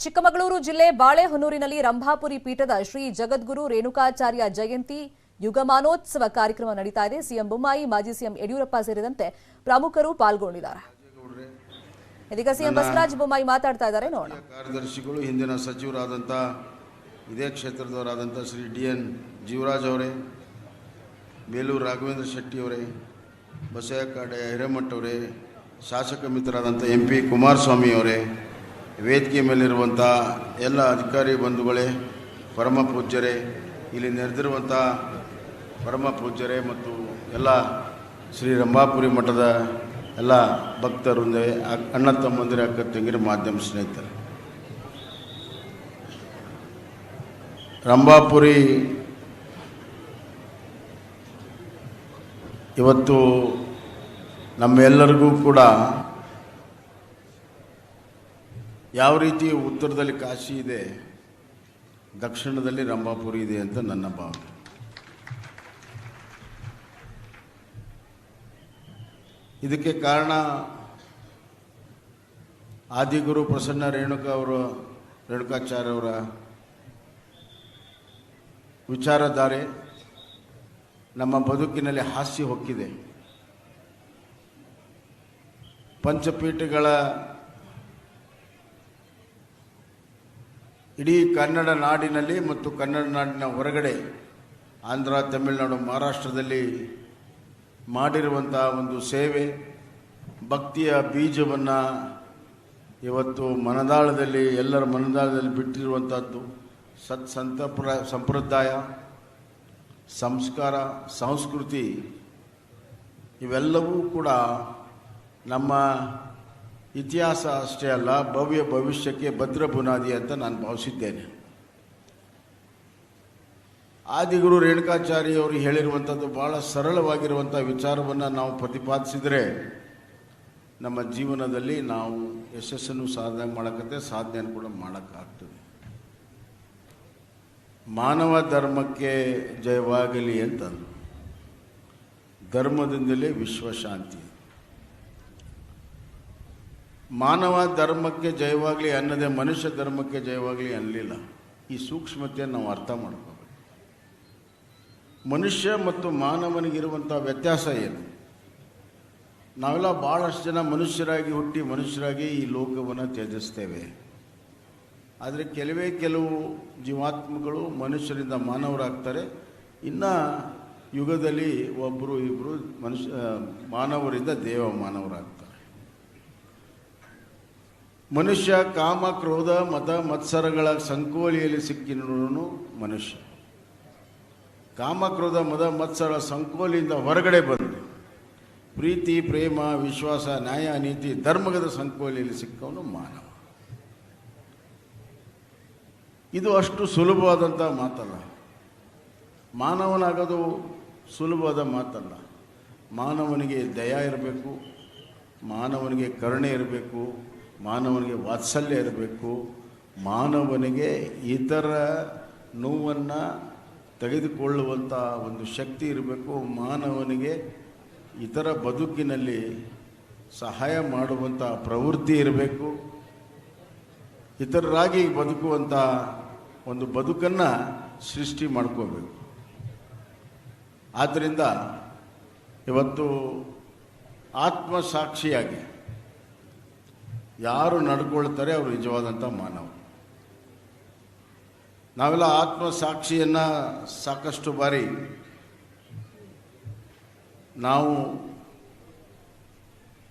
ಚಿಕ್ಕಮಗಳೂರು ಜಿಲ್ಲೆ ಬಾಳೆಹೊನ್ನೂರಿನಲ್ಲಿ ರಂಭಾಪುರಿ ಪೀಠದ ಶ್ರೀ ಜಗದ್ಗುರು ರೇಣುಕಾಚಾರ್ಯ ಜಯಂತಿ ಯುಗಮಾನೋತ್ಸವ ಕಾರ್ಯಕ್ರಮ ನಡೀತಾ ಇದೆ. ಸಿಎಂ ಬೊಮ್ಮಾಯಿ, ಮಾಜಿ ಸಿಎಂ ಯಡಿಯೂರಪ್ಪ ಸೇರಿದಂತೆ ಪ್ರಮುಖರು ಪಾಲ್ಗೊಂಡಿದ್ದಾರೆ. ಇದೀಗ ಸಿಎಂ ಬಸವರಾಜ ಬೊಮ್ಮಾಯಿ ಮಾತಾಡ್ತಾ ಇದ್ದಾರೆ. ನೋಡೋಣ. ಕಾರ್ಯದರ್ಶಿಗಳು ಹಿಂದಿನ ಸಚಿವರಾದಂಥ ಇದೇ ಕ್ಷೇತ್ರದವರಾದಂಥ ಶ್ರೀ ಡಿ.ಎನ್. ಜೀವರಾಜ್ ಅವರೇ, ಬೇಲೂರು ರಾಘವೇಂದ್ರ ಶೆಟ್ಟಿ ಅವರೇ, ಬಸಯ್ಯಕಾಡೆ ಹಿರೇಮಠ ಅವರೇ, ಶಾಸಕ ಮಿತ್ರರಾದಂಥ MP ಕುಮಾರಸ್ವಾಮಿ ಅವರೇ, ವೇದಿಕೆ ಮೇಲಿರುವಂಥ ಎಲ್ಲ ಅಧಿಕಾರಿ ಬಂಧುಗಳೇ, ಪರಮ ಪೂಜ್ಯರೇ, ಇಲ್ಲಿ ನೆರೆದಿರುವಂಥ ಪರಮ ಪೂಜ್ಯರೇ ಮತ್ತು ಎಲ್ಲ ಶ್ರೀ ರಂಭಾಪುರಿ ಮಠದ ಎಲ್ಲ ಭಕ್ತರುಂದೇ, ಅಣ್ಣ ತಮ್ಮಂದಿರ, ಅಕ್ಕ ತಂಗಿರ, ಮಾಧ್ಯಮ ಸ್ನೇಹಿತರೆ, ರಂಭಾಪುರಿ ಇವತ್ತು ನಮ್ಮೆಲ್ಲರಿಗೂ ಕೂಡ ಯಾವ ರೀತಿ ಉತ್ತರದಲ್ಲಿ ಕಾಶಿ ಇದೆ, ದಕ್ಷಿಣದಲ್ಲಿ ರಂಭಾಪುರಿ ಇದೆ ಅಂತ ನನ್ನ ಭಾವನೆ. ಇದಕ್ಕೆ ಕಾರಣ ಆದಿಗುರು ಪ್ರಸನ್ನ ರೇಣುಕಾಚಾರ್ಯ ಅವರ ವಿಚಾರಧಾರೆ ನಮ್ಮ ಬದುಕಿನಲ್ಲಿ ಹಾಸ್ಯ ಹೊಕ್ಕಿದೆ. ಪಂಚಪೀಠಗಳ ಇಡೀ ಕನ್ನಡ ನಾಡಿನಲ್ಲಿ ಮತ್ತು ಕನ್ನಡ ನಾಡಿನ ಹೊರಗಡೆ ಆಂಧ್ರ, ತಮಿಳುನಾಡು, ಮಹಾರಾಷ್ಟ್ರದಲ್ಲಿ ಮಾಡಿರುವಂಥ ಒಂದು ಸೇವೆ, ಭಕ್ತಿಯ ಬೀಜವನ್ನು ಇವತ್ತು ಮನದಾಳದಲ್ಲಿ, ಎಲ್ಲರ ಮನದಾಳದಲ್ಲಿ ಬಿಟ್ಟಿರುವಂಥದ್ದು ಸಂಪ್ರದಾಯ, ಸಂಸ್ಕಾರ, ಸಂಸ್ಕೃತಿ ಇವೆಲ್ಲವೂ ಕೂಡ ನಮ್ಮ ಇತಿಹಾಸ ಅಷ್ಟೇ ಅಲ್ಲ, ಭವ್ಯ ಭವಿಷ್ಯಕ್ಕೆ ಭದ್ರ ಬುನಾದಿ ಅಂತ ನಾನು ಭಾವಿಸಿದ್ದೇನೆ. ಆದಿಗುರು ರೇಣುಕಾಚಾರ್ಯ ಅವರು ಹೇಳಿರುವಂಥದ್ದು ಭಾಳ ಸರಳವಾಗಿರುವಂಥ ವಿಚಾರವನ್ನು ನಾವು ಪ್ರತಿಪಾದಿಸಿದರೆ ನಮ್ಮ ಜೀವನದಲ್ಲಿ ನಾವು ಯಶಸ್ಸನ್ನು ಸಾಧನೆಯನ್ನು ಕೂಡ ಮಾಡೋಕ್ಕಾಗ್ತದೆ. ಮಾನವ ಧರ್ಮಕ್ಕೆ ಜಯವಾಗಲಿ ಅಂತಂದು, ಧರ್ಮದಿಂದಲೇ ವಿಶ್ವಶಾಂತಿ. ಮಾನವ ಧರ್ಮಕ್ಕೆ ಜಯವಾಗಲಿ ಅನ್ನದೇ ಮನುಷ್ಯ ಧರ್ಮಕ್ಕೆ ಜಯವಾಗಲಿ ಅನ್ನಲಿಲ್ಲ. ಈ ಸೂಕ್ಷ್ಮತೆಯನ್ನು ನಾವು ಅರ್ಥ ಮಾಡ್ಕೋಬೇಕು. ಮನುಷ್ಯ ಮತ್ತು ಮಾನವನಿಗಿರುವಂಥ ವ್ಯತ್ಯಾಸ ಏನು? ನಾವೆಲ್ಲ ಭಾಳಷ್ಟು ಜನ ಮನುಷ್ಯರಾಗಿ ಹುಟ್ಟಿ ಮನುಷ್ಯರಾಗಿ ಈ ಲೋಕವನ್ನು ತ್ಯಜಿಸ್ತೇವೆ. ಆದರೆ ಕೆಲವು ಜೀವಾತ್ಮಗಳು ಮನುಷ್ಯರಿಂದ ಮಾನವರಾಗ್ತಾರೆ. ಇನ್ನು ಯುಗದಲ್ಲಿ ಒಬ್ಬರು ಇಬ್ಬರು ಮಾನವರಿಂದ ದೇವ ಮಾನವರಾಗ್ತಾರೆ. ಮನುಷ್ಯ ಕಾಮ, ಕ್ರೋಧ, ಮದ, ಮತ್ಸರಗಳ ಸಂಕೋಲೆಯಲ್ಲಿ ಸಿಕ್ಕಿನೂ ಮನುಷ್ಯ. ಕಾಮ, ಕ್ರೋಧ, ಮದ, ಮತ್ಸರ ಸಂಕೋಲೆಯಿಂದ ಹೊರಗಡೆ ಬಂದು ಪ್ರೀತಿ, ಪ್ರೇಮ, ವಿಶ್ವಾಸ, ನ್ಯಾಯ, ನೀತಿ, ಧರ್ಮದ ಸಂಕೋಲೆಯಲ್ಲಿ ಸಿಕ್ಕವನು ಮಾನವ. ಇದು ಅಷ್ಟು ಸುಲಭವಾದಂಥ ಮಾತಲ್ಲ. ಮಾನವನಾಗೋದು ಸುಲಭವಾದ ಮಾತಲ್ಲ. ಮಾನವನಿಗೆ ದಯ ಇರಬೇಕು, ಮಾನವನಿಗೆ ಕರುಣೆ ಇರಬೇಕು, ಮಾನವನಿಗೆ ವಾತ್ಸಲ್ಯ ಇರಬೇಕು, ಮಾನವನಿಗೆ ಇತರ ನೋವನ್ನು ತೆಗೆದುಕೊಳ್ಳುವಂಥ ಒಂದು ಶಕ್ತಿ ಇರಬೇಕು, ಮಾನವನಿಗೆ ಇತರ ಬದುಕಿನಲ್ಲಿ ಸಹಾಯ ಮಾಡುವಂಥ ಪ್ರವೃತ್ತಿ ಇರಬೇಕು, ಇತರರಾಗಿ ಬದುಕುವಂಥ ಒಂದು ಬದುಕನ್ನು ಸೃಷ್ಟಿ ಮಾಡ್ಕೋಬೇಕು. ಆದ್ದರಿಂದ ಇವತ್ತು ಆತ್ಮಸಾಕ್ಷಿಯಾಗಿ ಯಾರು ನಡ್ಕೊಳ್ತಾರೆ ಅವರು ನಿಜವಾದಂಥ ಮಾನವ. ನಾವೆಲ್ಲ ಆತ್ಮಸಾಕ್ಷಿಯನ್ನು ಸಾಕಷ್ಟು ಬಾರಿ ನಾವು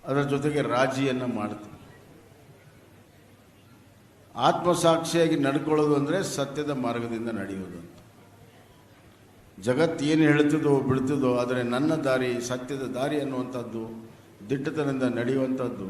ಅದರ ಜೊತೆಗೆ ರಾಜಿಯನ್ನು ಮಾಡ್ತೀವಿ. ಆತ್ಮಸಾಕ್ಷಿಯಾಗಿ ನಡ್ಕೊಳ್ಳೋದು ಅಂದರೆ ಸತ್ಯದ ಮಾರ್ಗದಿಂದ ನಡೆಯೋದು ಅಂತ. ಜಗತ್ತು ಏನು ಹೇಳ್ತದೋ ಬಿಡ್ತದೋ, ಆದರೆ ನನ್ನ ದಾರಿ ಸತ್ಯದ ದಾರಿ ಅನ್ನುವಂಥದ್ದು, ದಿಟ್ಟತನದಿಂದ ನಡೆಯುವಂಥದ್ದು